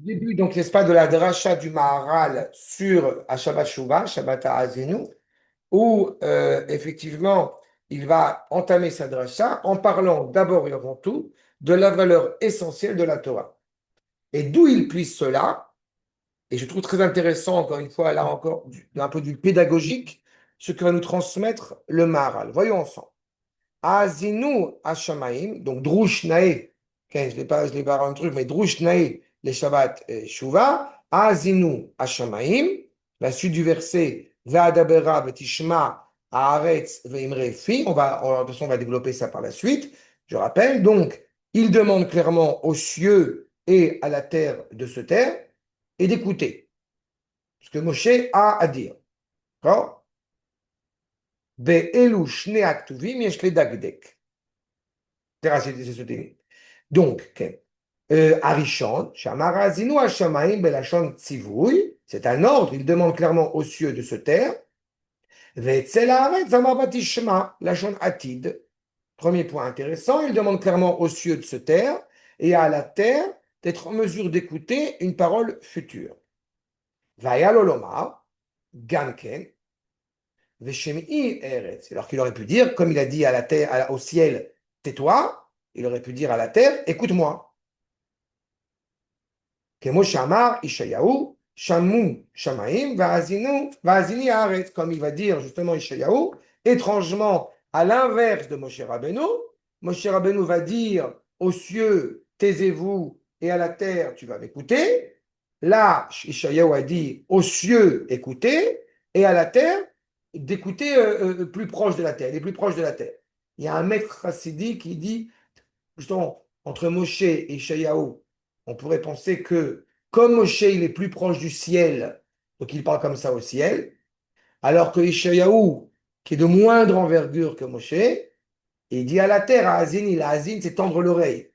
Début, donc, n'est-ce pas, de la dracha du Maharal sur Shabbat Shuvah, Shabbat Ha'azinu, où effectivement, il va entamer sa dracha en parlant d'abord et avant tout de la valeur essentielle de la Torah. Et d'où il puise cela, et je trouve très intéressant, encore une fois, là encore, un peu du pédagogique, ce que va nous transmettre le Maharal. Voyons ensemble. Azinu Hashamaim, donc Drush Nae, okay, je l'ai pas un truc, mais Drush Nae, les Shabbat Shuvah, Azinu Hashamaim, la suite du verset, Ve'adabera Ve'tishma Haaretz Ve'imre Fi, de toute façon, on va développer ça par la suite, je rappelle, donc, il demande clairement aux cieux et à la terre de se taire et d'écouter ce que Moshe a à dire. D'accord? Be'elu Shne Aktuvim Yesh Ledagdek. Donc, כן. Arishon, Shamar Azinu Hashamaim Belashon Tzivui, c'est un ordre, il demande clairement aux cieux de se taire. Ve'etzel haaretz amar vatishma, Lashon Atid. Premier point intéressant, il demande clairement aux cieux de se taire et à la terre d'être en mesure d'écouter une parole future. Vayal olomar, Ganken, Veshem'i eretz. Alors qu'il aurait pu dire, comme il a dit à la terre, au ciel, tais-toi, il aurait pu dire à la terre, écoute-moi. כמו שאמר ישעיהו, שמעו שמיים והאזיני הארץ, comme il va dire justement Ishayahu, étrangement à l'inverse de Moshe Rabbeinu va dire aux cieux, taisez-vous, et à la terre, tu vas m'écouter. Là, Ishayahu a dit aux cieux, écoutez, et à la terre, d'écouter plus proche de la terre, les plus proches de la terre. Il y a un maître chassidique qui dit, justement, entre Moshe et Ishayahu, on pourrait penser que comme Moshe, il est plus proche du ciel, donc il parle comme ça au ciel, alors que Ishayahu, qui est de moindre envergure que Moshe, il dit à la terre, à Azini, la Azin, c'est tendre l'oreille.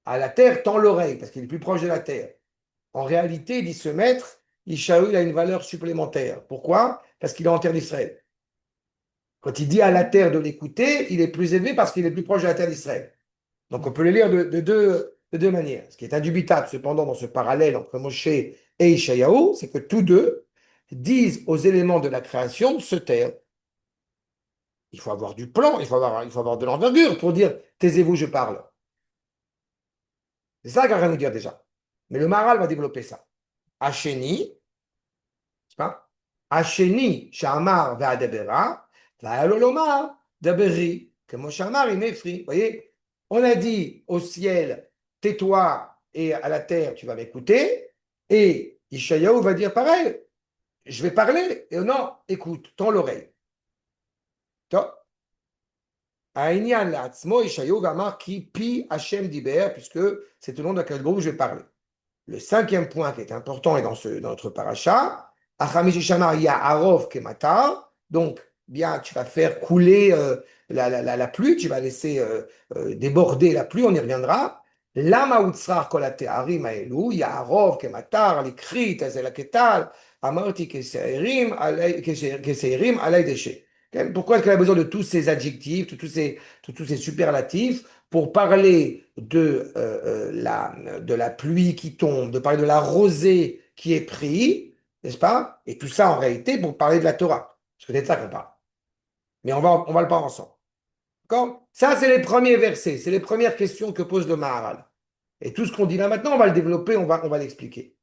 À la terre, tend l'oreille, parce qu'il est plus proche de la terre. En réalité, dit ce maître, Ishayahu, il a une valeur supplémentaire. Pourquoi? Parce qu'il est en terre d'Israël. Quand il dit à la terre de l'écouter, il est plus élevé parce qu'il est plus proche de la terre d'Israël. Donc on peut les lire de deux manières. Ce qui est indubitable cependant dans ce parallèle entre Moshe et Ishayahu, c'est que tous deux disent aux éléments de la création de se taire. Il faut avoir du plan, il faut avoir de l'envergure pour dire taisez-vous, je parle. C'est ça qu'il va nous dire déjà. Mais le Maharal va développer ça. Hacheni, c'est pas Hacheni, Shamar ve'adebera, va'aloloma, daberi, que Moshe Amar, il m'effrie. Vous voyez, on a dit au ciel, tais-toi, et à la terre, tu vas m'écouter. Et Ishayahu va dire pareil, je vais parler. Et non, écoute, tends l'oreille. Toi, Aïnian la'atzmo, Ishayahu va marquer pi Hashem diber, puisque c'est au nom de quel groupe je vais parler. Le cinquième point qui est important est dans notre paracha. Achamish Shamar Ya'arov Kematar. Donc, bien, tu vas faire couler la pluie, tu vas laisser déborder la pluie, on y reviendra. Lama Utsrar Kolatearim Aelu, Ya'arov Kematar, l'ikrit, Azelaketal, Amarti Keseirim, Alay Deshe. Pourquoi est-ce qu'elle a besoin de tous ces adjectifs, de tous ces superlatifs pour parler de la pluie qui tombe, de parler de la rosée qui est prise, n'est-ce pas? Et tout ça en réalité pour parler de la Torah. Parce que c'est de ça qu'on parle. Mais on va le parler ensemble. D'accord? Ça, c'est les premiers versets, c'est les premières questions que pose le Maharal. Et tout ce qu'on dit là maintenant, on va le développer, on va l'expliquer.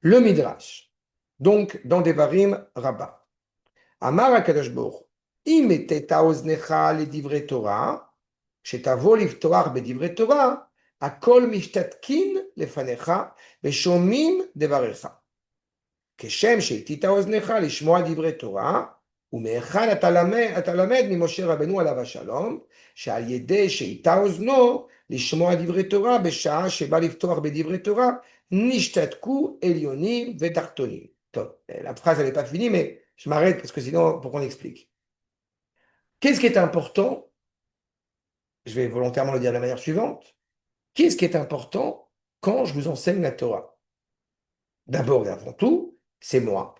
Le Midrash. Donc, dans Devarim Rabbah. Amar HaKadosh Baruch Hu, אם אתת אוזנך לדברי תורה, כשתבוא לפתוח בדברי תורה, הכל משתתקין לפניך ושומעים דבריך. כשם שהטית אוזנך לשמוע דברי תורה, ומהיכן אתה למד ממשה רבנו עליו השלום, שעל ידי שהיטה אוזנו לשמוע דברי תורה, בשעה שבא לפתוח בדברי תורה, נשתתקו עליונים ותחתונים. טוב, la phrase elle n'est pas finie, mais je m'arrête parce que sinon, pour qu'on explique. Qu'est-ce qui est important? Je vais volontairement le dire de la manière suivante. Qu'est-ce qui est important quand je vous enseigne la Torah? D'abord et avant tout, c'est moi.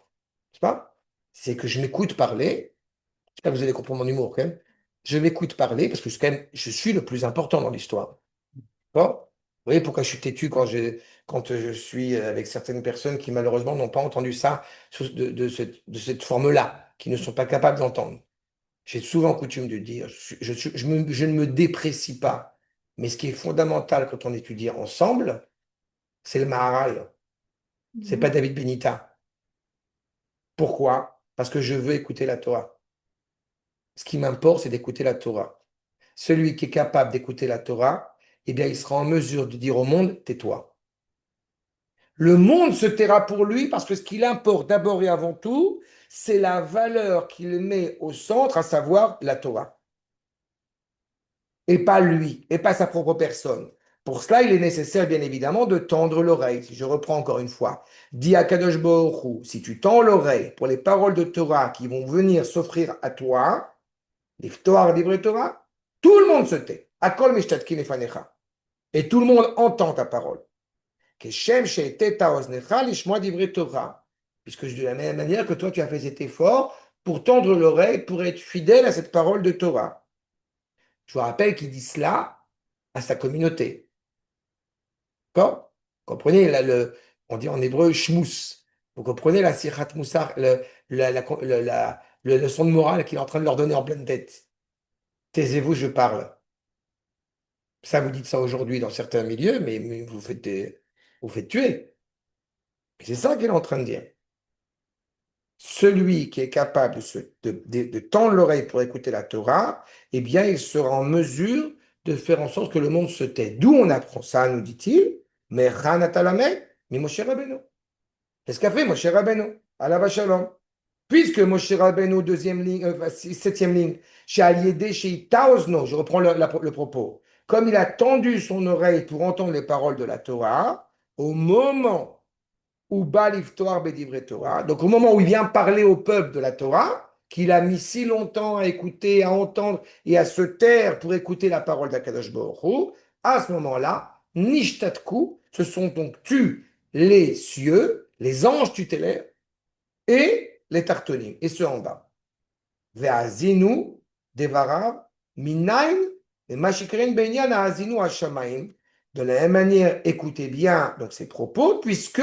C'est pas? C'est que je m'écoute parler. J'espère que vous allez comprendre mon humour quand même. Je m'écoute parler parce que quand même, je suis le plus important dans l'histoire. D'accord? Vous voyez pourquoi je suis têtu quand je suis avec certaines personnes qui malheureusement n'ont pas entendu ça de cette forme-là, qui ne sont pas capables d'entendre. J'ai souvent coutume de dire, je ne me déprécie pas, mais ce qui est fondamental quand on étudie ensemble, c'est le Maharal, c'est pas David Benita. Pourquoi? Parce que je veux écouter la Torah. Ce qui m'importe, c'est d'écouter la Torah. Celui qui est capable d'écouter la Torah, eh bien, il sera en mesure de dire au monde, tais-toi. Le monde se taira pour lui parce que ce qu'il importe d'abord et avant tout, c'est la valeur qu'il met au centre, à savoir la Torah. Et pas lui, et pas sa propre personne. Pour cela, il est nécessaire, bien évidemment, de tendre l'oreille. Si je reprends encore une fois, dis à Kadosh Baruch Hu, si tu tends l'oreille pour les paroles de Torah qui vont venir s'offrir à toi, les Torah, livrés Torah, tout le monde se tait. Akol mishtatkin efanecha. Et tout le monde entend ta parole. Keshem she'eteta oznecha lishmoa divrei Torah. Puisque de la même manière que toi, tu as fait cet effort pour tendre l'oreille, pour être fidèle à cette parole de Torah. Je vous rappelle qu'il dit cela à sa communauté. D'accord? Comprenez, on dit en hébreu shmous. Vous comprenez la sirhat moussar, la leçon de morale qu'il est en train de leur donner en pleine tête. Taisez-vous, je parle. Ça, vous dites ça aujourd'hui dans certains milieux, mais vous faites tuer. C'est ça qu'il est en train de dire. Celui qui est capable de tendre l'oreille pour écouter la Torah, eh bien, il sera en mesure de faire en sorte que le monde se tait. D'où on apprend ça, nous dit-il, mais Ranatalameh, mais Moshe Rabbeinu. Qu'est-ce qu'a fait Moshe Rabbeinu? Allah Shalom. Puisque Moshe Rabbeinu, deuxième ligne, septième ligne, chez Aliédé, chez Itaosno, je reprends le propos, comme il a tendu son oreille pour entendre les paroles de la Torah, au moment ou Baliftoar Bedivre Torah. Donc au moment où il vient parler au peuple de la Torah, qu'il a mis si longtemps à écouter, à entendre et à se taire pour écouter la parole d'Akadosh Baruch Hu, à ce moment-là, Nishtatku, ce sont donc tu les cieux, les anges tutélaires et les tartonim, et ceux en bas. Ve'azinu devarav minayin et mashikrin benyan azinu hashamaim. De la même manière, écoutez bien donc ses propos, puisque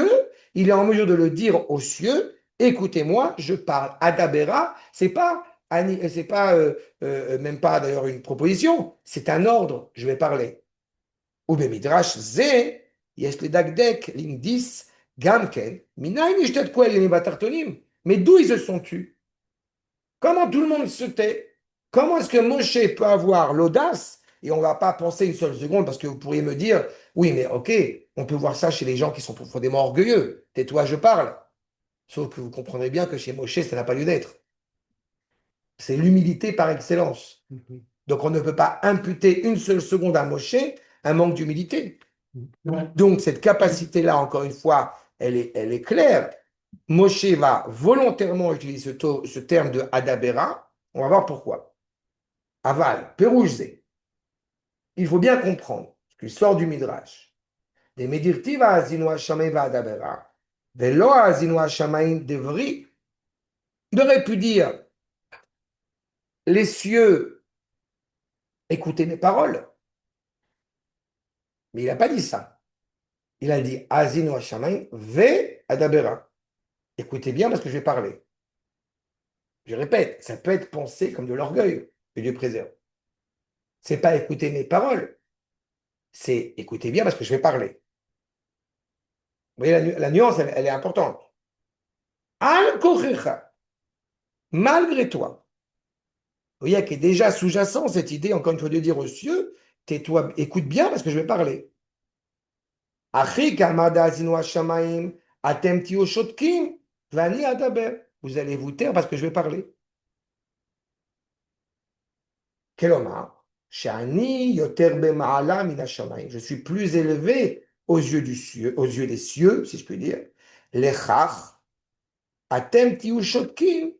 il est en mesure de le dire aux cieux. Écoutez-moi, je parle. Adabera, c'est pas même pas d'ailleurs une proposition, c'est un ordre. Je vais parler. Ou bemidrash ze yesh le dagdek ligne 10 gamken minayin ishtet koel yenivatartonim. Mais d'où ils se sont tus? Comment tout le monde se tait? Comment est-ce que Moshe peut avoir l'audace? Et on ne va pas penser une seule seconde parce que vous pourriez me dire, oui, mais ok, on peut voir ça chez les gens qui sont profondément orgueilleux. Tais-toi, je parle. Sauf que vous comprendrez bien que chez Moshe, ça n'a pas lieu d'être. C'est l'humilité par excellence. Donc on ne peut pas imputer une seule seconde à Moshe un manque d'humilité. Donc cette capacité-là, encore une fois, elle est claire. Moshe va volontairement utiliser ce terme de Adabera. On va voir pourquoi. Aval, Pérouzé. Il faut bien comprendre ce qui sort du Midrash. Des Medirtiva Azinu Hashamayim va Adabera. Velo Azinu Hashamayim devri. Il aurait pu dire les cieux, écoutez mes paroles. Mais il n'a pas dit ça. Il a dit Azinu Hashamayim ve Adabera. Écoutez bien parce que je vais parler. Je répète, ça peut être pensé comme de l'orgueil, que Dieu préserve. C'est pas écouter mes paroles, c'est écouter bien parce que je vais parler. Vous voyez, la nuance, elle est importante. Al kochecha, malgré toi. Vous voyez qu'il est déjà sous-jacent cette idée, encore une fois, de dire aux cieux, tais-toi, écoute bien parce que je vais parler. Achi kamada azinu hashamayim, atem tiyo shotkim, vani adaber. Vous allez vous taire parce que je vais parler. Kelomar, shani yoter bema'ala min hashamayim. Je suis plus élevé aux yeux aux yeux des cieux, si je puis dire. Lechach, atem tiyu shotkim,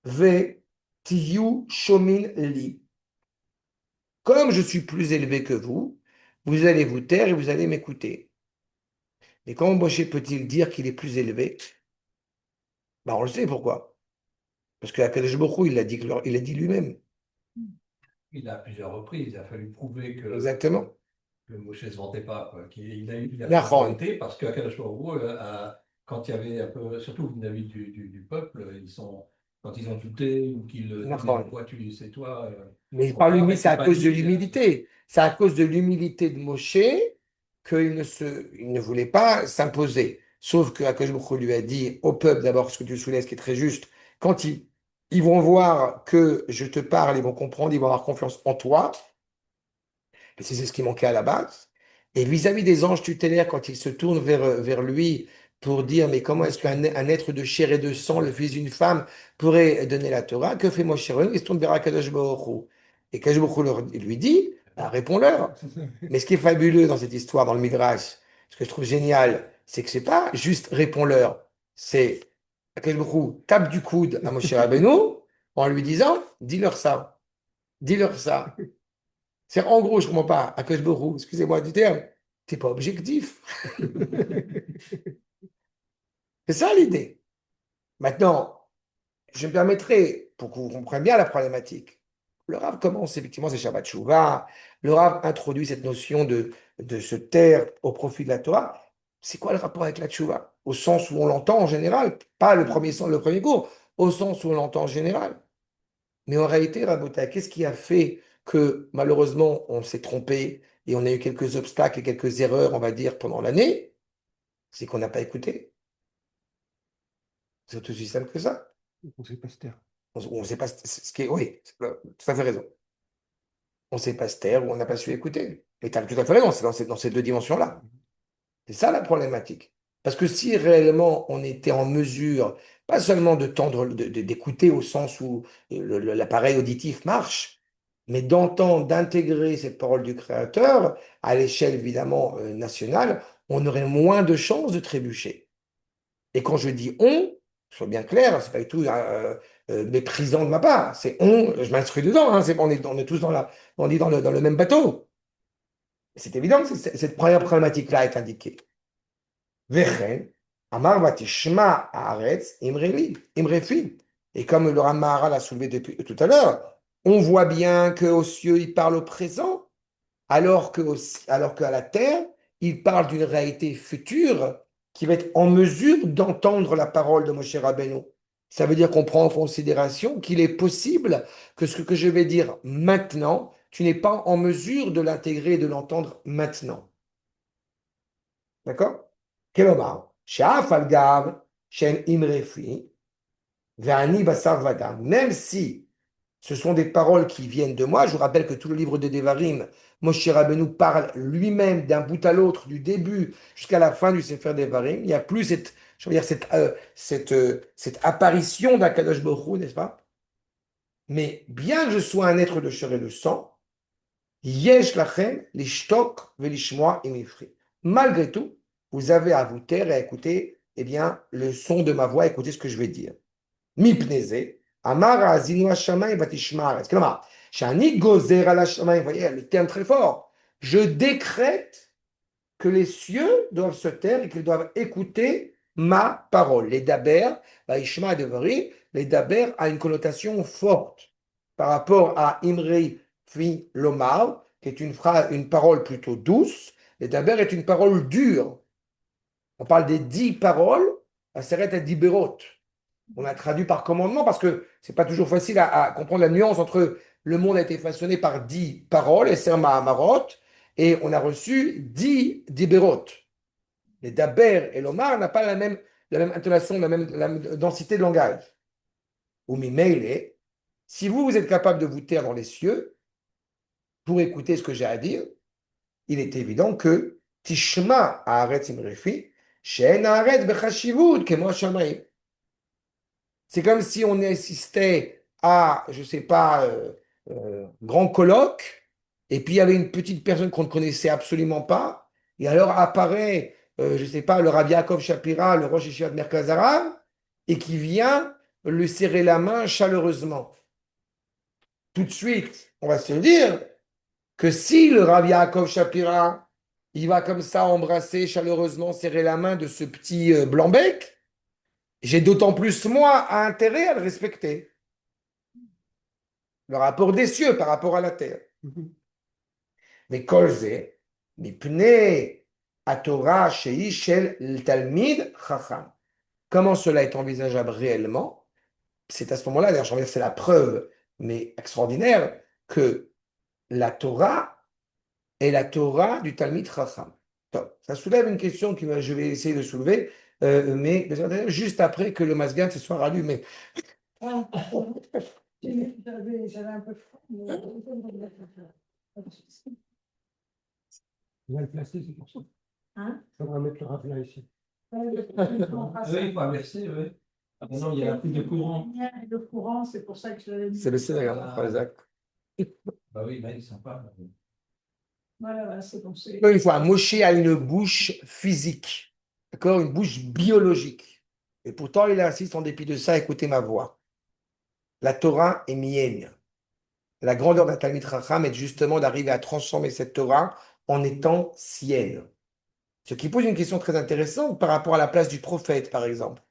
ve tiyu shomin li. Comme je suis plus élevé que vous allez vous taire et vous allez m'écouter. Mais comment Moshe peut-il dire qu'il est plus élevé? Ben, on le sait pourquoi. Parce que Akadosh Baruch Hu, il l'a dit lui-même. Il a à plusieurs reprises, il a fallu prouver que Exactement. que Moshe ne se vantait pas, quoi. Il a fait Nahon. volonté parce qu'Akadosh Baruch Hu, quand il y avait un peu, surtout vis-à-vis du peuple, quand ils ont douté ou qu'ils disaient Nahon. pourquoi c'est toi Mais qu'on parle, il c'est s'est à pas cause de dit. l'humilité. C'est à cause de l'humilité de Moshe il ne voulait pas s'imposer. Sauf que Akash Baruch Hu lui a dit au peuple, d'abord, ce que tu soulèves, ce qui est très juste, quand ils vont voir que je te parle, ils vont comprendre, ils vont avoir confiance en toi. Et c'est ce qui manquait à la base. Et vis-à-vis des anges tutélaires, quand ils se tournent vers lui pour dire, mais comment est-ce un être de chair et de sang, le fils d'une femme, pourrait donner la Torah, que fait Moshe Rabbeinu? Il se tourne vers Akadosh Baruch Hu. Et Akadosh Baruch Hu lui dit, bah, réponds-leur. Mais ce qui est fabuleux dans cette histoire, dans le Midrash, ce que je trouve génial, c'est que c'est pas juste réponds-leur, c'est Akadosh Baruch Hu tape du coude à Moshe Rabbeinu en lui disant, dis-leur ça, dis-leur ça. C'est en gros, je ne comprends pas, à Baruch excusez-moi du terme, t'es pas objectif. C'est ça l'idée. Maintenant, je me permettrai, pour que vous compreniez bien la problématique, le Rav commence, effectivement, c'est Shabbat Shuvah, le Rav introduit cette notion de se taire au profit de la Torah. C'est quoi le rapport avec la Tchouva? Au sens où on l'entend en général, pas le premier cours, au sens où on l'entend en général. Mais en réalité, Rabota, qu'est-ce qui a fait que malheureusement on s'est trompé et on a eu quelques obstacles et quelques erreurs, on va dire, pendant l'année? C'est qu'on n'a pas écouté. C'est aussi simple que ça. On ne sait pas se taire. On ne sait pas ce qui est. Oui, tout à fait raison. On ne sait pas se taire ou on n'a pas su écouter. Et tu as tout à fait raison, c'est dans ces deux dimensions-là. C'est ça la problématique. Parce que si réellement on était en mesure, pas seulement de tendre, d'écouter au sens où l'appareil auditif marche, mais d'entendre, d'intégrer cette parole du Créateur à l'échelle évidemment nationale, on aurait moins de chances de trébucher. Et quand je dis on, sois bien clair, c'est pas du tout méprisant de ma part, c'est on, je m'inscris dedans, hein, on est tous on est dans le même bateau. C'est évident que cette première problématique-là est indiquée. Vechen, Amar Vatishma Haaretz, Imrefi. Et comme le Ramahara l'a soulevé depuis tout à l'heure, on voit bien qu'aux cieux, il parle au présent, alors qu'à la terre, il parle d'une réalité future qui va être en mesure d'entendre la parole de Moshe Rabbeinu. Ça veut dire qu'on prend en considération qu'il est possible que ce que je vais dire maintenant, tu n'es pas en mesure de l'intégrer et de l'entendre maintenant. D'accord? כלומר, שאף על גב שאין imrefi, ve'ani basar vadam, même si ce sont des paroles qui viennent de moi, je vous rappelle que tout le livre de Devarim, Moshe Rabbeinu parle lui-même d'un bout à l'autre, du début jusqu'à la fin du Sefer Devarim. Il n'y a plus je veux dire, cette apparition d'Akadosh Baruch Hu, n'est-ce pas? Mais bien que je sois un être de chair et de sang, Yesh lachem lishtok velishmoa imifri. Malgré tout, vous avez à vous taire et à écouter, eh bien, le son de ma voix, écoutez ce que je vais dire. Mipneze, amar azinu hashamayim vatishma. כלומר, שאני גוזר על השמיים, vous voyez, le terme très fort, je décrète que les cieux doivent se taire et qu'ils doivent écouter ma parole. Les daber, vaishma devarim, les daber a une connotation forte par rapport à imri fi lomar, qui est une parole plutôt douce. Les daber est une parole dure. On parle des 10 paroles, à Seret et Diberot. On a traduit par commandement parce que c'est pas toujours facile à comprendre la nuance entre le monde a été façonné par 10 paroles, et Serma Amarot, et on a reçu 10 Diberot. Les Daber et l'Omar n'ont pas la même intonation, la même densité de langage. Ou Mimele, si vous êtes capable de vous taire dans les cieux pour écouter ce que j'ai à dire, il est évident que Tishma Haaretz Imrefi, She'en Haaretz Bechashivut, Kemo Shamayim. C'est comme si on assistait à, je ne sais pas, grand colloque, et puis il y avait une petite personne qu'on ne connaissait absolument pas, et alors apparaît, je ne sais pas, le Rabbi Yaakov Shapira, le Rosh Yeshiva de Merkaz Harav, et qui vient lui serrer la main chaleureusement. Tout de suite, on va se dire que si le Rabbi Yaakov Shapira, il va comme ça embrasser chaleureusement, serrer la main de ce petit blanc-bec, j'ai d'autant plus, moi, intérêt à le respecter. Le rapport des cieux par rapport à la terre. Mais Kolze, Mipnei Torah shei shel Talmid Chacham. Comment cela est envisageable réellement? C'est à ce moment-là, d'ailleurs, je reviens, c'est la preuve, mais extraordinaire, que la Torah est la Torah du Talmid Chacham. Donc, ça soulève une question que je vais essayer de soulever, mais juste après que le Masgan se soit rallumé. J'avais un peu froid. On va le placer, c'est pour ça. Hein? On va mettre le rafle ici. Oui, Oui, il faut inverser, oui. Ah non, il y a un truc de courant. Le courant, c'est pour ça que je l'avais mis. C'est le Sénégal, Isaac. Bah oui, là, il est sympa. Voilà, c'est bon. Encore une fois, Moshe a une bouche physique, d'accord, une bouche biologique. Et pourtant, il insiste en dépit de ça, écoutez ma voix. La Torah est mienne. La grandeur d'un Talmid Chacham est justement d'arriver à transformer cette Torah en étant sienne. Ce qui pose une question très intéressante par rapport à la place du prophète, par exemple.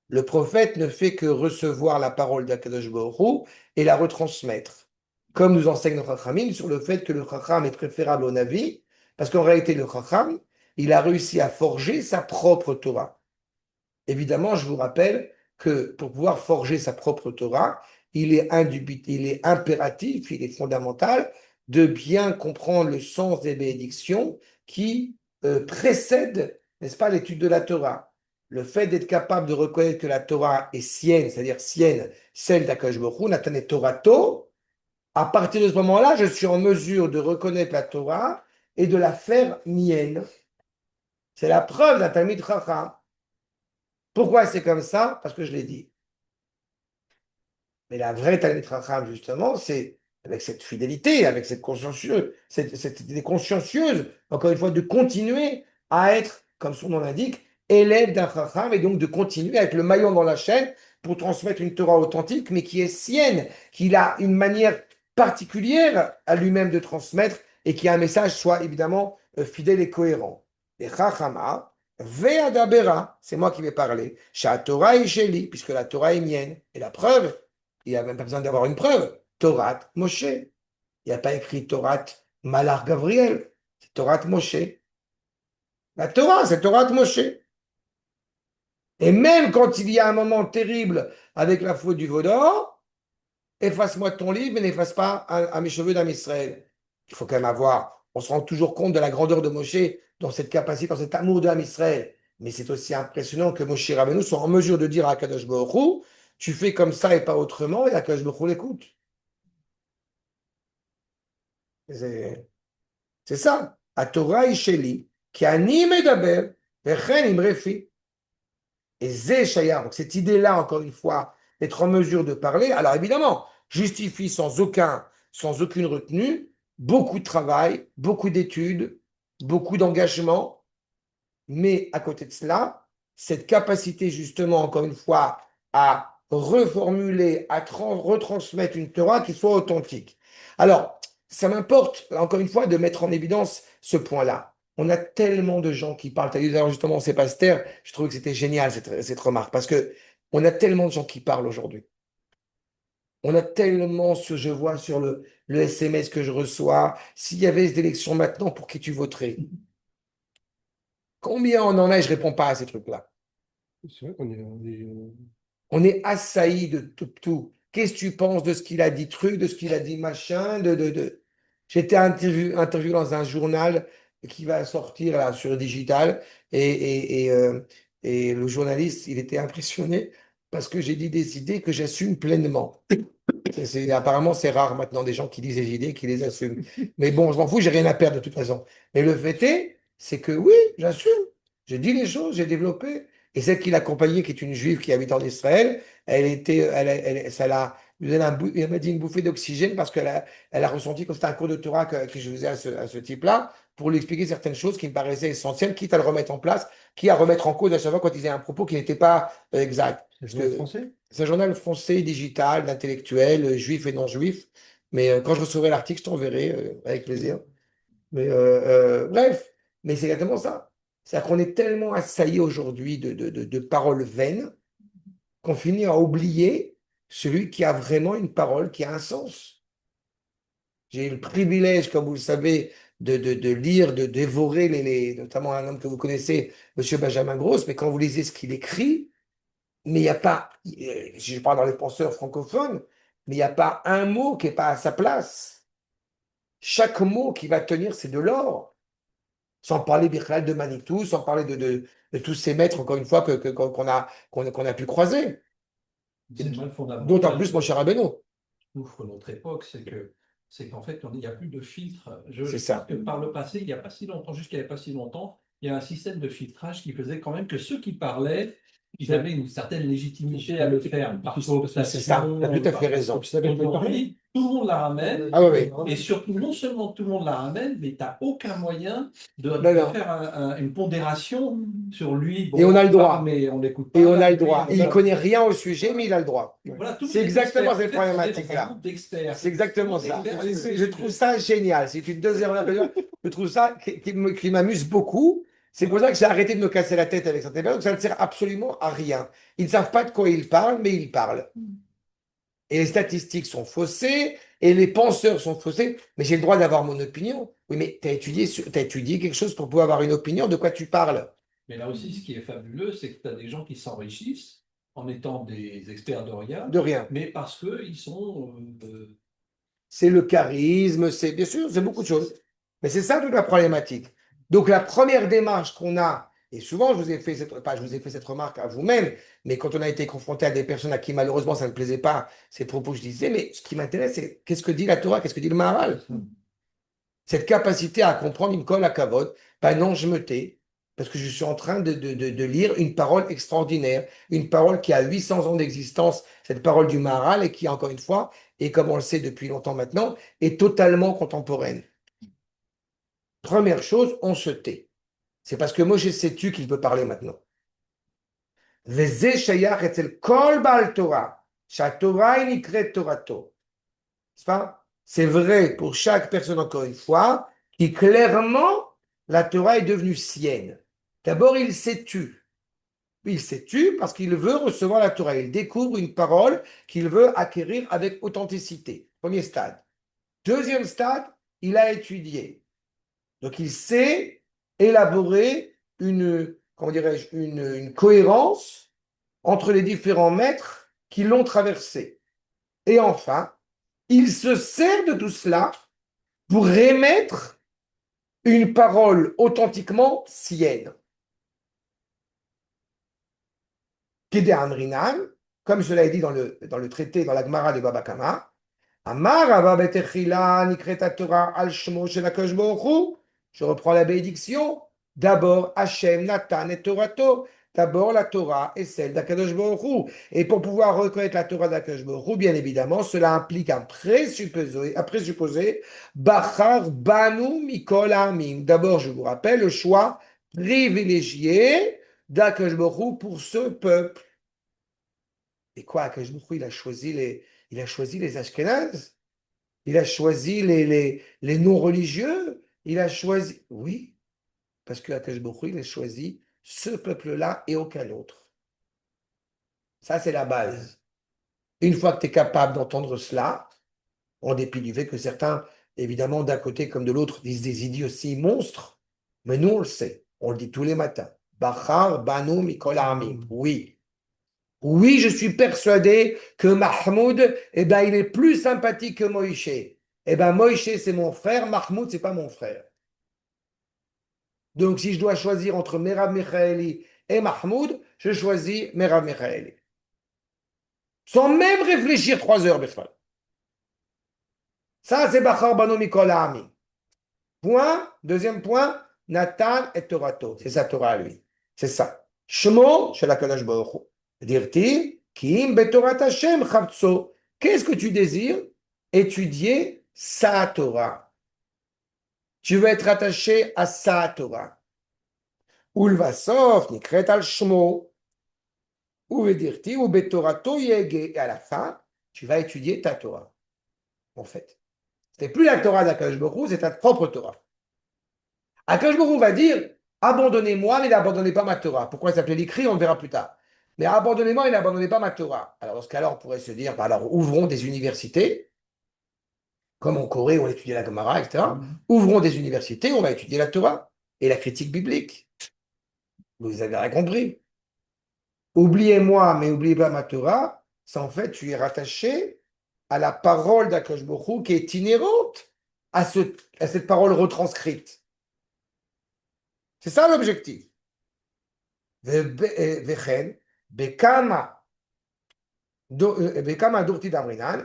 Le prophète ne fait que recevoir la parole d'Akadosh Baruch Hu et la retransmettre. Comme nous enseigne notre Chachamim sur le fait que le Chacham est préférable au Navi, parce qu'en réalité, le Chacham, il a réussi à forger sa propre Torah. Évidemment, je vous rappelle que pour pouvoir forger sa propre Torah, il est impératif, il est fondamental de bien comprendre le sens des bénédictions qui précèdent, n'est-ce pas, l'étude de la Torah. Le fait d'être capable de reconnaître que la Torah est sienne, c'est-à-dire sienne, celle d'Akadosh Baruch Hu, Natane Torato, à partir de ce moment-là, je suis en mesure de reconnaître la Torah et de la faire mienne. C'est la preuve d'un Talmid Chacham. Pourquoi c'est comme ça? Parce que je l'ai dit. Mais la vraie Talmid Chacham, justement, c'est avec cette fidélité, avec cette idée consciencieuse, encore une fois, de continuer à être, comme son nom l'indique, élève d'un Chacham, et donc de continuer à être le maillon dans la chaîne pour transmettre une Torah authentique, mais qui est sienne, qu'il a une manière particulière à lui-même de transmettre, et qui a un message soit évidemment fidèle et cohérent. Et Chachama, Ve'adabera, c'est moi qui vais parler. Sha Torah est Sheli, puisque la Torah est mienne. Et la preuve, il n'y a même pas besoin d'avoir une preuve. Torah Moshe. Il n'y a pas écrit Torah Malar Gabriel. C'est Torah Moshe. La Torah, c'est Torah Moshe. Et même quand il y a un moment terrible avec la faute du Vaudor, efface-moi ton livre, mais n'efface pas à mes cheveux d'âme Israël. Il faut quand même avoir, on se rend toujours compte de la grandeur de Moshe dans cette capacité, dans cet amour d'âme Israël. Mais c'est aussi impressionnant que Moshe Rabbeinu soit en mesure de dire à Kadosh Baruch Hu, tu fais comme ça et pas autrement, et Akadosh Baruch Hu l'écoute. C'est ça. A Torah Isheli, qui anime Medaber, vechen imrefi. Et Zé Shaya, donc cette idée-là, encore une fois, d'être en mesure de parler, alors évidemment, justifie sans aucune retenue, beaucoup de travail, beaucoup d'études, beaucoup d'engagement, mais à côté de cela, cette capacité justement, encore une fois, à reformuler, à retransmettre une Torah qui soit authentique. Alors, ça m'importe, encore une fois, de mettre en évidence ce point-là. On a tellement de gens qui parlent. Tu as dit d'ailleurs justement, c'est Pasteur, je trouvais que c'était génial cette remarque, parce que on a tellement de gens qui parlent aujourd'hui. On a tellement, je vois sur le SMS que je reçois, s'il y avait des élections maintenant, pour qui tu voterais? Combien on en a et je réponds pas à ces trucs-là. C'est vrai qu'on est, On est assailli de tout. Qu'est-ce que tu penses de ce qu'il a dit truc, de ce qu'il a dit machin, J'étais interviewé dans un journal qui va sortir là, sur le digital et le journaliste, il était impressionné parce que j'ai dit des idées que j'assume pleinement. Apparemment, c'est rare maintenant des gens qui disent des idées, qui les assument. Mais bon, je m'en fous, j'ai rien à perdre de toute façon. Mais le fait est, c'est que oui, j'assume. J'ai dit les choses, j'ai développé. Et celle qui l'accompagnait, qui est une juive qui habite en Israël, ça lui donné elle m'a dit une bouffée d'oxygène parce elle a ressenti que c'était un cours de Torah que je faisais à ce type-là pour lui expliquer certaines choses qui me paraissaient essentielles, quitte à le remettre en place, quitte à remettre en cause à chaque fois quand il disait un propos qui n'était pas exact. Parce que français? c'est un journal français, digital, d'intellectuels, juifs et non juifs. Mais quand je recevrai l'article, je t'enverrai avec plaisir. Mais bref, mais c'est exactement ça. C'est-à-dire qu'on est tellement assailli aujourd'hui de paroles vaines qu'on finit à oublier celui qui a vraiment une parole qui a un sens. J'ai eu le privilège, comme vous le savez, de lire, de dévorer notamment un homme que vous connaissez, Monsieur Benjamin Gross, mais quand vous lisez ce qu'il écrit, mais il n'y a pas, si je parle dans les penseurs francophones, mais il n'y a pas un mot qui n'est pas à sa place. Chaque mot qui va tenir, c'est de l'or. Sans parler Birkal de Manitou, sans parler de tous ces maîtres, encore une fois, qu'on a pu croiser. C'est le mal D'autant fondamental plus, mon cher Abeno. qu'ouvre notre époque, c'est qu'en fait, il n'y a plus de filtre. Je C'est pense ça. que par le passé, il n'y a pas si longtemps, jusqu'à il n'y a pas si longtemps, il y a un système de filtrage qui faisait quand même que ceux qui parlaient, ils avaient une certaine légitimité à le faire. Par C'est ça, tu as tout à fait raison. Aujourd'hui, tout le monde la ramène. Ah oui, oui. Et surtout, non seulement tout le monde la ramène, mais tu n'as aucun moyen de non. faire une pondération sur lui. Bon, Et on a le droit. Mais on l'écoute pas. Et on a le droit. Lui, Il ne connaît rien au sujet, mais il a le droit. Voilà, C'est exactement cette En fait, on est dans un problématique-là. groupe d'experts. C'est exactement ça. D'experts. Je trouve ça génial. C'est une deuxième heure. Je trouve ça qui m'amuse beaucoup. C'est pour ça que j'ai arrêté de me casser la tête avec certaines personnes. Ça ne sert absolument à rien. Ils ne savent pas de quoi ils parlent, mais ils parlent. Et les statistiques sont faussées, et les penseurs sont faussés. Mais j'ai le droit d'avoir mon opinion. Oui, mais tu as étudié quelque chose pour pouvoir avoir une opinion. De quoi tu parles? Mais là aussi, ce qui est fabuleux, c'est que tu as des gens qui s'enrichissent en étant des experts d'Oria, De rien. mais parce qu'ils sont. C'est le charisme, c'est bien sûr, c'est beaucoup de choses. Mais c'est ça toute la problématique. Donc la première démarche qu'on a, et souvent je vous ai fait je vous ai fait cette remarque à vous-même, mais quand on a été confronté à des personnes à qui malheureusement ça ne plaisait pas, ces propos, je disais, mais ce qui m'intéresse, c'est qu'est-ce que dit la Torah, qu'est-ce que dit le Maharal? Cette capacité à comprendre, il me colle à Kavod, ben non, je me tais, parce que je suis en train de lire une parole extraordinaire, une parole qui a 800 ans d'existence, cette parole du Maharal, et qui, encore une fois, et comme on le sait depuis longtemps maintenant, est totalement contemporaine. Première chose, on se tait. C'est parce que Moshe sais-tu qu'il peut parler maintenant. C'est pas? C'est vrai pour chaque personne, encore une fois, qui clairement, la Torah est devenue sienne. D'abord, il s'est tu. Il s'est tu parce qu'il veut recevoir la Torah. Il découvre une parole qu'il veut acquérir avec authenticité. Premier stade. Deuxième stade, il a étudié. Donc, il sait élaborer comment dirais-je, une cohérence entre les différents maîtres qui l'ont traversé. Et enfin, il se sert de tout cela pour émettre une parole authentiquement sienne. Kedean Rinan, comme cela est dit dans le traité, dans la Gemara de Baba Kama, Amar Ava Betechila Nikreta Torah al Shmo Shel HaKadosh Baruch Hu. Je reprends la bénédiction. D'abord, Hachem Natan et Torato. D'abord, la Torah est celle d'Akadosh Baruch Hu. Et pour pouvoir reconnaître la Torah d'Akadosh Baruch Hu, bien évidemment, cela implique un présupposé, Bachar Banu Mikol Amim. D'abord, je vous rappelle le choix privilégié d'Akadosh Baruch Hu pour ce peuple. Et quoi, Akadosh Baruch Hu, il a choisi les Ashkénazes, il a choisi les non-religieux, il a choisi... Oui, parce que Akadosh Baruch Hu, il a choisi ce peuple-là et aucun autre. Ça, c'est la base. Une fois que tu es capable d'entendre cela, en dépit du fait que certains, évidemment, d'un côté comme de l'autre, disent des idioties monstres, mais nous, on le sait, on le dit tous les matins. Bachar, Banu, Mikol Amim. Oui. Oui, je suis persuadé que Mahmoud, eh ben, il est plus sympathique que Moïse. Eh ben, Moïse, c'est mon frère, Mahmoud, c'est pas mon frère. Donc, si je dois choisir entre Merav Michaeli et Mahmoud, je choisis Merav Michaeli. Sans même réfléchir 3 heures, Bechval. Ça, c'est Bachar Banu Mikol Ami. Point. Deuxième point, Nathan et Torato. C'est sa Torah à lui. C'est ça. Shmo, chez la Kadosh Baruch Hu. Dire-t-il, Kim Betorat Hashem Chavtso. Qu'est-ce que tu désires? Étudier sa Torah. Tu veux être attaché à sa Torah. Ulvasov, Nikret al Shmo. Ou dire-t-il, ou Betorato Yege. Et à la fin, tu vas étudier ta Torah. En fait, ce n'est plus la Torah d'Akadosh Baruch Hu, c'est ta propre Torah. Akadosh Baruch Hu va dire, abandonnez-moi, mais n'abandonnez pas ma Torah. Pourquoi il s'appelait l'écrit, on le verra plus tard. Mais abandonnez-moi et n'abandonnez pas ma Torah. Alors, dans ce cas-là, on pourrait se dire, bah alors ouvrons des universités. comme en Corée, où on étudie la Gemara, etc. Mhm. Ouvrons des universités, on va étudier la Torah et la critique biblique. Vous avez rien compris. Oubliez-moi, mais oubliez pas ma Torah, c'est en fait, tu es rattaché à la parole d'Akash Baruch Hu qui est inhérente à cette parole retranscrite. C'est ça l'objectif. Vechen, bekama דורתי דאמרינן,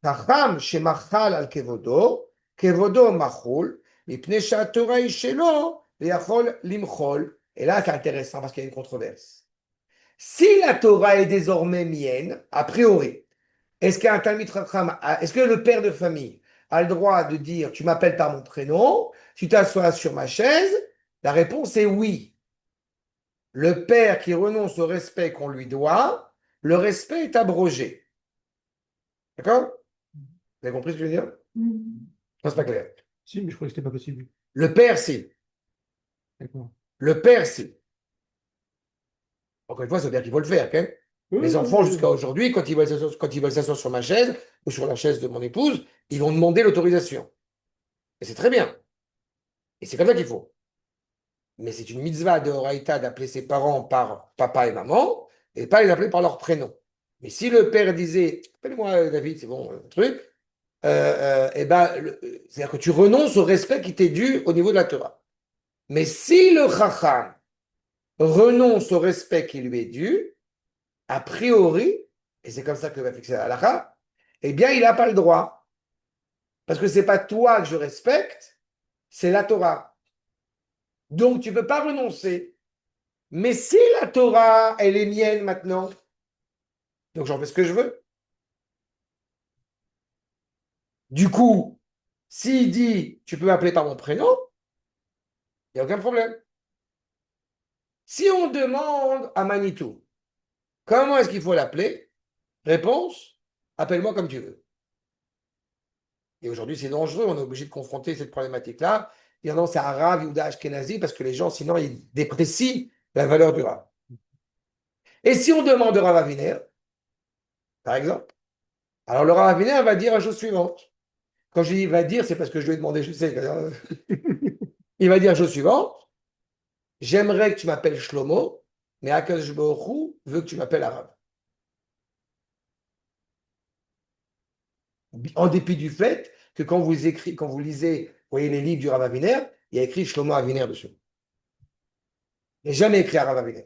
חכם שמחל על כבודו, כבודו מחול, מפני שהתורה היא שלו, ויכול למחול. Et là, c'est intéressant parce qu'il y a une controverse. Si la Torah est désormais mienne, a priori, est-ce qu'un Talmid Chacham, est-ce que le père de famille a le droit de dire tu m'appelles par mon prénom, tu t'assois sur ma chaise? La réponse est oui. Le père qui renonce au respect qu'on lui doit, le respect est abrogé. D'accord? Vous avez compris ce que je veux dire? Mhm. Non, c'est pas clair. Si, mais je croyais que c'était pas possible. Le père, si. D'accord. Le père, si. Encore une fois, ça veut dire qu'il faut le faire. Ok? Les enfants, jusqu'à aujourd'hui, quand ils veulent s'asseoir sur ma chaise ou sur la chaise de mon épouse, ils vont demander l'autorisation. Et c'est très bien. Et c'est comme ça qu'il faut. Mais c'est une mitzvah de Horaïta d'appeler ses parents par papa et maman et pas les appeler par leur prénom. Mais si le père disait, appelle-moi David, c'est bon, truc, c'est-à-dire que tu renonces au respect qui t'est dû au niveau de la Torah. Mais si le Chacham renonce au respect qui lui est dû, a priori, et c'est comme ça que va fixer la halakha, eh bien, il n'a pas le droit. Parce que ce n'est pas toi que je respecte, c'est la Torah. Donc, tu ne peux pas renoncer. Mais si la Torah, elle est mienne maintenant, donc j'en fais ce que je veux. Du coup, s'il dit, tu peux m'appeler par mon prénom, il n'y a aucun problème. Si on demande à Manitou, comment est-ce qu'il faut l'appeler? Réponse, appelle-moi comme tu veux. Et aujourd'hui, c'est dangereux, on est obligé de confronter cette problématique-là. Et non, c'est un Rav Yehuda Ashkenazi parce que les gens, sinon, ils déprécient la valeur du Rav. Et si on demande au Rav Aviner, par exemple, alors le Rav Aviner va dire la chose suivante. Quand je dis va dire, c'est parce que je lui ai demandé, je sais. Il va dire la chose suivante. J'aimerais que tu m'appelles Shlomo, mais Akadosh Baruch Hu veut que tu m'appelles Arabe. En dépit du fait que quand vous lisez, vous voyez les livres du Rav Aviner, il y a écrit Shlomo Aviner dessus. Il n'y a jamais écrit Arabe Aviner.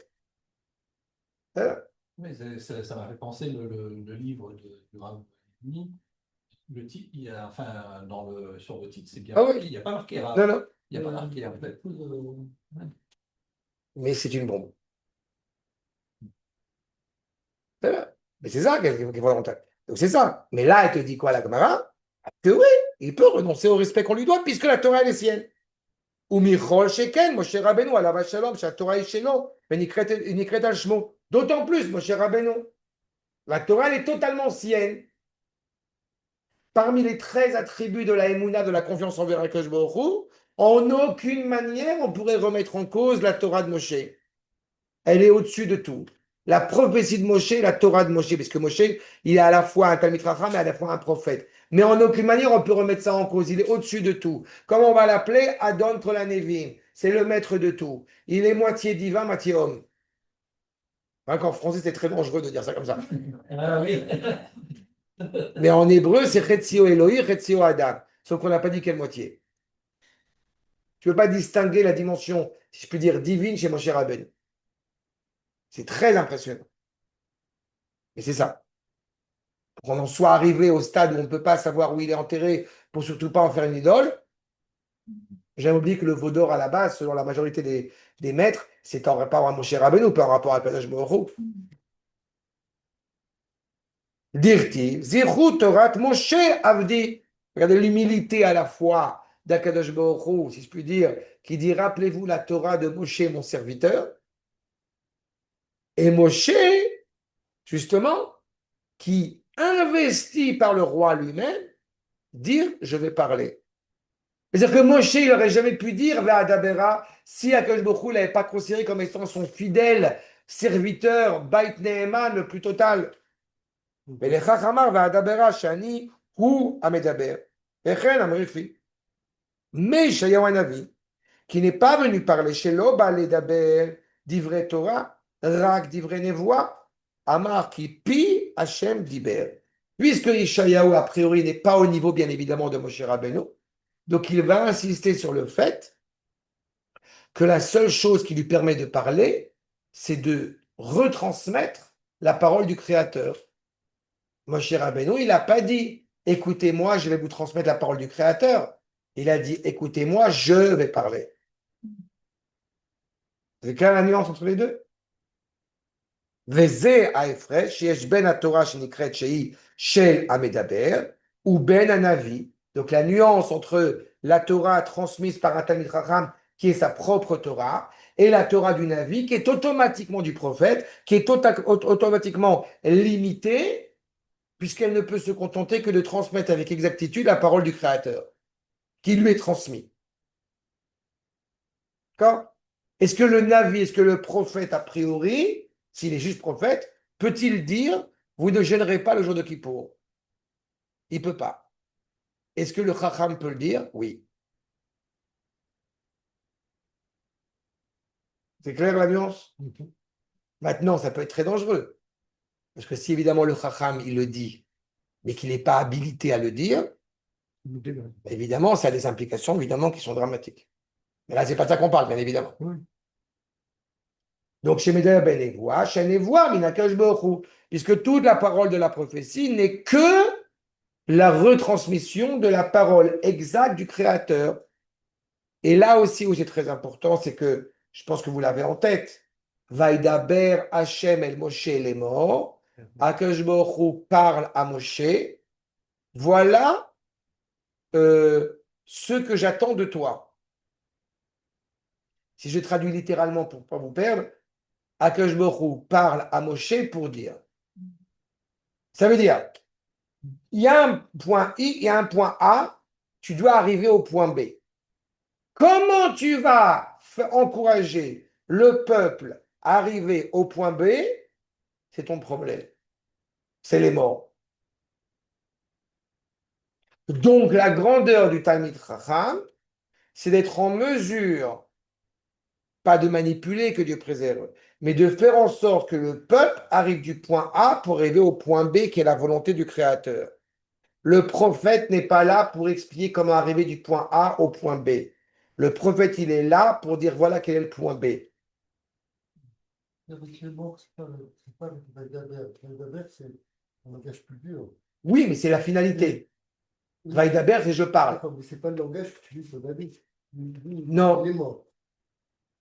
Voilà. Oui, ça m'a fait penser le livre du Rav Avini. Le titre, enfin, sur le titre, c'est bien Ah oui. marqué. Il n'y a pas marqué Rav. Non, non. Il n'y a pas marqué en fait. Mais c'est une bombe. Voilà. Mais c'est ça qui est volontaire. Donc c'est ça. Mais là, elle te dit quoi, la Gemara? Que oui, il peut renoncer au respect qu'on lui doit, puisque la Torah elle est sienne. Ou Michol Sheken, Moshe Rabbeinu, Alav Shalom, la Torah est shelo, Nikret al Shmo. D'autant plus, Moshe Rabbeinu. La Torah elle est totalement sienne. Parmi les 13 attributs de la Emouna, de la confiance envers Akash Baruch Hu, en aucune manière on pourrait remettre en cause la Torah de Moshe. Elle est au-dessus de tout. La prophétie de Moshe, la Torah de Moshe, parce que Moshe, il est à la fois un Talmid Chacham et à la fois un prophète. Mais en aucune manière, on peut remettre ça en cause. Il est au-dessus de tout. Comment on va l'appeler? Adon Kolanevim. C'est le maître de tout. Il est moitié divin, moitié homme. Hein, qu'en français, c'est très dangereux de dire ça comme ça. Ah oui. Mais en hébreu, c'est Chetzio Elohi, Chetzio Adam. Sauf qu'on n'a pas dit quelle moitié. Tu ne peux pas distinguer la dimension, si je peux dire, divine chez Moshe Rabbeinu. C'est très impressionnant. Et c'est ça. Pour qu'on en soit arrivé au stade où on ne peut pas savoir où il est enterré, pour surtout pas en faire une idole. J'ai oublié que le veau d'or à la base, selon la majorité des maîtres, c'est en rapport à Moshe Rabbeinu, pas en rapport à Kadosh Baruch Hu. Dirti, Zichut Torat Moshe Avdi. Regardez l'humilité à la fois d'Akadosh Baruch Hu, si je puis dire, qui dit rappelez-vous la Torah de Moshe, mon serviteur. Et Moshe, justement, qui investi par le roi lui-même, dire je vais parler. C'est-à-dire que Moshe, il n'aurait jamais pu dire Ve'adabera si Akadosh Baruch Hu ne l'avait pas considéré comme étant son fidèle serviteur, Bait Neheman, le plus total. Mais les Chachamar Ve'adabera Shani Hu Amedaber. Echen Amrifi. Mais Yeshayahu Hanavi, qui n'est pas venu parler chez l'Oba Ledaber d'Ivrei Torah, Rak d'Ivrei Nevoa, Amar qui pi Hashem Diber. Puisque Yeshayahu, a priori, n'est pas au niveau, bien évidemment, de Moshe Rabbeinu, donc il va insister sur le fait que la seule chose qui lui permet de parler, c'est de retransmettre la parole du Créateur. Moshe Rabbeinu, il n'a pas dit écoutez-moi, je vais vous transmettre la parole du Créateur. Il a dit écoutez-moi, je vais parler. C'est clair la nuance entre les deux? Veze haefresh, yesh ben haTorah shenikret shei shel hamedaber, ou ben hanavi. Donc la nuance entre la Torah transmise par un Talmid Chacham, qui est sa propre Torah, et la Torah du Navi, qui est automatiquement du prophète, qui est automatiquement limitée, puisqu'elle ne peut se contenter que de transmettre avec exactitude la parole du Créateur, qui lui est transmise. D'accord? Est-ce que le Navi, est-ce que le prophète, a priori, s'il est juste prophète, peut-il dire vous ne gênerez pas le jour de Kippour? Il ne peut pas. Est-ce que le Chacham peut le dire? Oui. C'est clair la nuance? Maintenant, ça peut être très dangereux. Parce que si évidemment le Chacham, il le dit, mais qu'il n'est pas habilité à le dire, évidemment, ça a des implications évidemment qui sont dramatiques. Mais là, c'est pas de ça qu'on parle, bien évidemment. Donc, chez Médéa Ben Evoa, chez Nevoa, Minakash Baruch Hu, puisque toute la parole de la prophétie n'est que la retransmission de la parole exacte du Créateur. Et là aussi où c'est très important, c'est que, je pense que vous l'avez en tête, Vaidaber Hashem el Moshe les morts, Akash Baruch Hu parle à Moshe, voilà ce que j'attends de toi. Si je traduis littéralement pour ne pas vous perdre, Akash Baruch Hu parle à Moshe pour dire. Ça veut dire, il y a un point I, il y a un point A, tu dois arriver au point B. Comment tu vas encourager le peuple à arriver au point B? C'est ton problème. C'est les morts. Donc, la grandeur du Talmid Chacham, c'est d'être en mesure, pas de manipuler, que Dieu préserve, mais de faire en sorte que le peuple arrive du point A pour arriver au point B, qui est la volonté du Créateur. Le prophète n'est pas là pour expliquer comment arriver du point A au point B. Le prophète, il est là pour dire voilà quel est le point B. Avec les morts, c'est pas avec Vaidaber. Vaidaber, c'est un langage plus dur. Oui, mais c'est la finalité. Vaidaber, c'est je parle. D'accord, mais c'est pas le langage que tu utilises sur David. Non. Il est mort.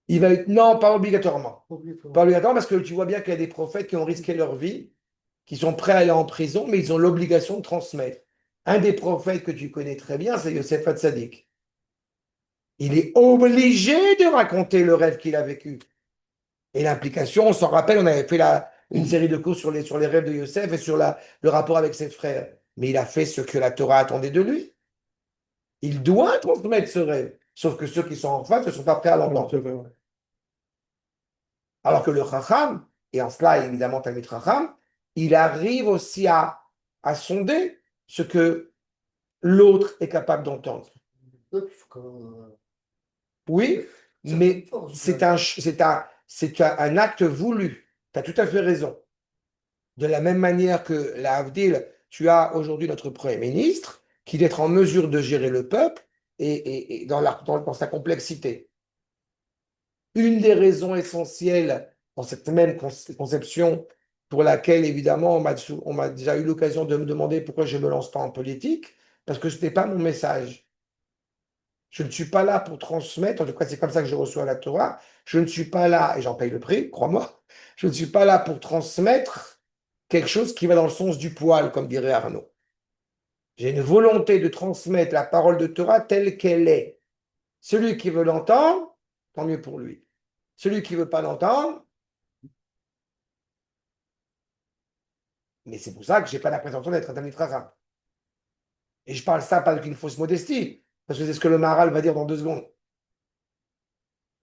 Il va être... Non, pas obligatoirement. Obligatoirement. Pas obligatoirement parce que tu vois bien qu'il y a des prophètes qui ont risqué leur vie, qui sont prêts à aller en prison, mais ils ont l'obligation de transmettre. Un des prophètes que tu connais très bien, c'est Yosef Hatzadik. Il est obligé de raconter le rêve qu'il a vécu. Et l'implication, on s'en rappelle, on avait fait une série de cours sur les rêves de Yosef et sur le rapport avec ses frères. Mais il a fait ce que la Torah attendait de lui. Il doit transmettre ce rêve. Sauf que ceux qui sont en face ne sont pas prêts à l'entendre. Alors que le Chacham, et en cela évidemment Talmid Chacham, il arrive aussi à sonder ce que l'autre est capable d'entendre. Donc, il faut quand même, Oui, c'est mais une force, c'est un acte voulu. Tu as tout à fait raison. De la même manière que la Havdil, tu as aujourd'hui notre Premier ministre qui doit être en mesure de gérer le peuple et dans sa complexité. Une des raisons essentielles dans cette même conception pour laquelle, évidemment, on m'a déjà eu l'occasion de me demander pourquoi je ne me lance pas en politique, parce que ce n'était pas mon message. Je ne suis pas là pour transmettre, en tout cas c'est comme ça que je reçois la Torah, je ne suis pas là, et j'en paye le prix, crois-moi, je ne suis pas là pour transmettre quelque chose qui va dans le sens du poil, comme dirait Arnaud. J'ai une volonté de transmettre la parole de Torah telle qu'elle est. Celui qui veut l'entendre, tant mieux pour lui. Celui qui ne veut pas l'entendre, mais c'est pour ça que je n'ai pas la prétention d'être un Talmid Chacham. Et je parle ça pas avec une fausse modestie, parce que c'est ce que le Maharal va dire dans 2 secondes.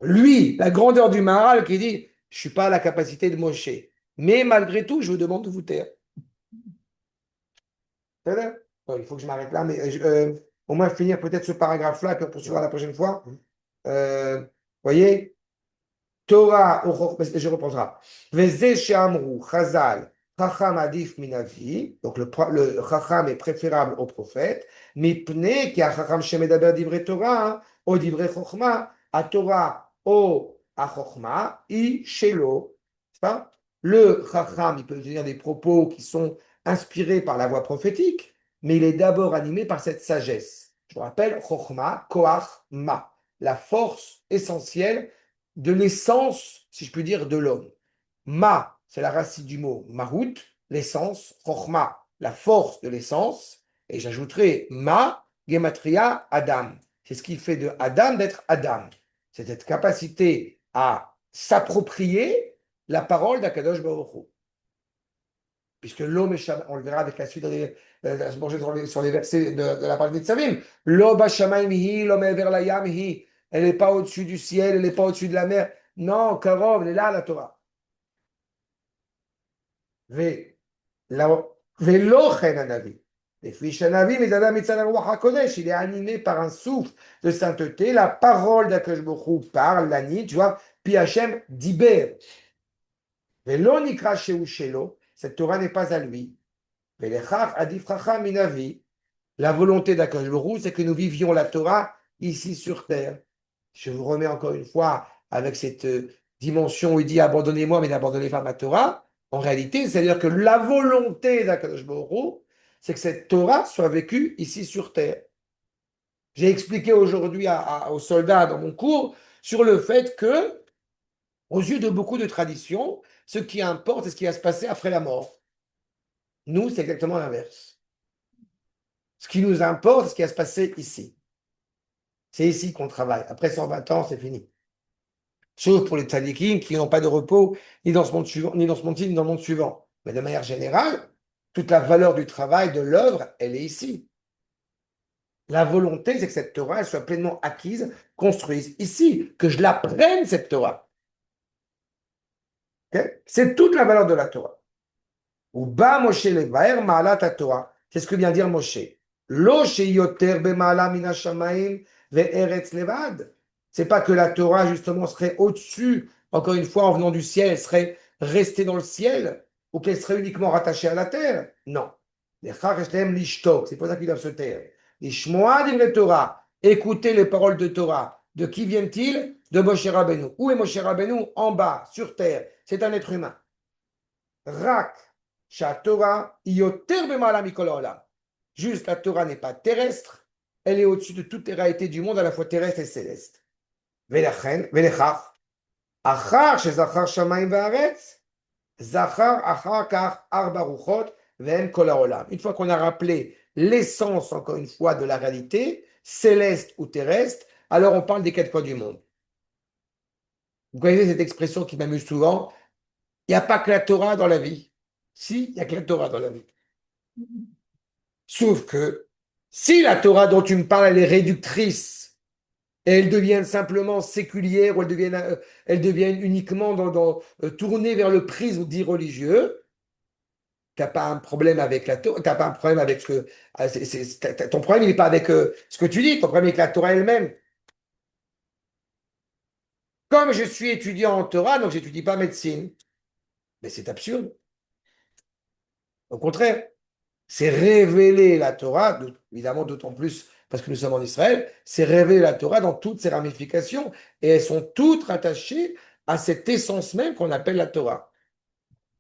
Lui, la grandeur du Maharal qui dit « Je ne suis pas à la capacité de Moshe, mais malgré tout, je vous demande de vous taire. » Il faut que je m'arrête là, mais au moins finir peut-être ce paragraphe-là, puis on poursuivra la prochaine fois. Voyez, Torah, je reprendrai. Veze she'amru, Chazal, Chacham adif minavi. Donc le Chacham est préférable au prophète. Mipne ki a Chacham shemedaber divrei Torah, o divrei Chochma, a Torah, o a Chochma, i shelo. C'est pas? Le Chacham, il peut tenir des propos qui sont inspirés par la voix prophétique, mais il est d'abord animé par cette sagesse. Je vous rappelle, Chochma, Koach, Ma, la force essentielle de l'essence, si je peux dire, de l'homme. Ma, c'est la racine du mot Mahout, l'essence, Chochma, la force de l'essence, et j'ajouterai Ma, Gematria, Adam. C'est ce qui fait de Adam d'être Adam. C'est cette capacité à s'approprier la parole d'Akadosh Baruch Hu. Puisque l'homme est, on le verra avec la suite sur les versets de la parole de Tzavim. Lo bashamayim hi, lo me'ever layam hi. Elle n'est pas au-dessus du ciel, elle n'est pas au-dessus de la mer. Non, Karov, elle est là, la Torah. Velochen anavi. Les fiches anavi, mais Adam Mitzvah Ruach HaKodesh, il est animé par un souffle de sainteté. La parole d'Akadosh Baruch Hu parle, la nuit, tu vois. Puis Hachem diber. Velo nikra sheu shelo. Cette Torah n'est pas à lui. Velechach adif chacham minavi. La volonté d'Akadosh Baruch Hu, c'est que nous vivions la Torah ici sur terre. Je vous remets encore une fois avec cette dimension où il dit abandonnez-moi, mais n'abandonnez pas ma Torah. En réalité, c'est-à-dire que la volonté d'Akadosh Baruch Hu, c'est que cette Torah soit vécue ici sur terre. J'ai expliqué aujourd'hui aux soldats dans mon cours sur le fait que, aux yeux de beaucoup de traditions, ce qui importe, c'est ce qui va se passer après la mort. Nous, c'est exactement l'inverse. Ce qui nous importe, c'est ce qui va se passer ici. C'est ici qu'on travaille. Après 120 ans, c'est fini. Sauf pour les tzadikim qui n'ont pas de repos ni dans ce monde suivant, ni dans ce monde-ci, ni dans le monde suivant. Mais de manière générale, toute la valeur du travail, de l'œuvre, elle est ici. La volonté, c'est que cette Torah, elle soit pleinement acquise, construite ici, que je la prenne, cette Torah. Okay? C'est toute la valeur de la Torah. Ou ba Moshe levaer ma'alat Torah. C'est ce que vient dire Moshe. Lo sheyoter bema'ala mina shamayim ve'eretz levad. C'est pas que la Torah, justement, serait au-dessus, encore une fois, en venant du ciel, elle serait restée dans le ciel, ou qu'elle serait uniquement rattachée à la terre. Non. C'est pour ça qu'ils doivent se taire. Ishmoa divrei Torah. Écoutez les paroles de Torah. De qui viennent-ils? De Moshe Rabbeinu. Où est Moshe Rabbeinu? En bas, sur terre. C'est un être humain. Rak. Torah, juste la Torah n'est pas terrestre, elle est au-dessus de toutes les réalités du monde, à la fois terrestre et céleste. Velechach, achar shezachar shamayim va'aretz, zachar achar kach arba ruchot ve'en kol ha'olam. Une fois qu'on a rappelé l'essence, encore une fois, de la réalité, céleste ou terrestre, alors on parle des quatre coins du monde. Vous connaissez cette expression qui m'amuse souvent, il n'y a pas que la Torah dans la vie. Si, il n'y a que la Torah dans la vie. Sauf que si la Torah dont tu me parles, elle est réductrice, et elle devient simplement séculière, ou elle devient uniquement tournée vers le prisme dit religieux, tu n'as pas un problème avec la Torah, tu n'as pas un problème avec ton problème, il n'est pas avec ce que tu dis, ton problème est avec la Torah elle-même. Comme je suis étudiant en Torah, donc je n'étudie pas médecine. Mais c'est absurde. Au contraire, c'est révéler la Torah, évidemment d'autant plus parce que nous sommes en Israël, c'est révéler la Torah dans toutes ses ramifications et elles sont toutes rattachées à cette essence même qu'on appelle la Torah.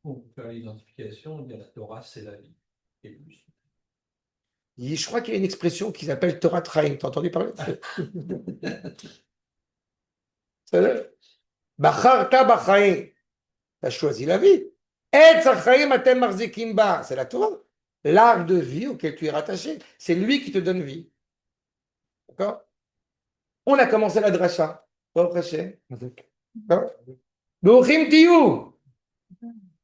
Pour faire l'identification, il y a la Torah, c'est la vie. Et plus. Je crois qu'il y a une expression qui s'appelle Torah Traim. T'as entendu parler de ça? Bacharta bachaim. T'as choisi la vie. Etz hachaim atem marzikim ba. C'est la Torah. L'arbre de vie auquel tu es rattaché. C'est lui qui te donne vie. D'accord? On a commencé la dracha. Baruch Hashem. D'accord? Brouchim tiyou.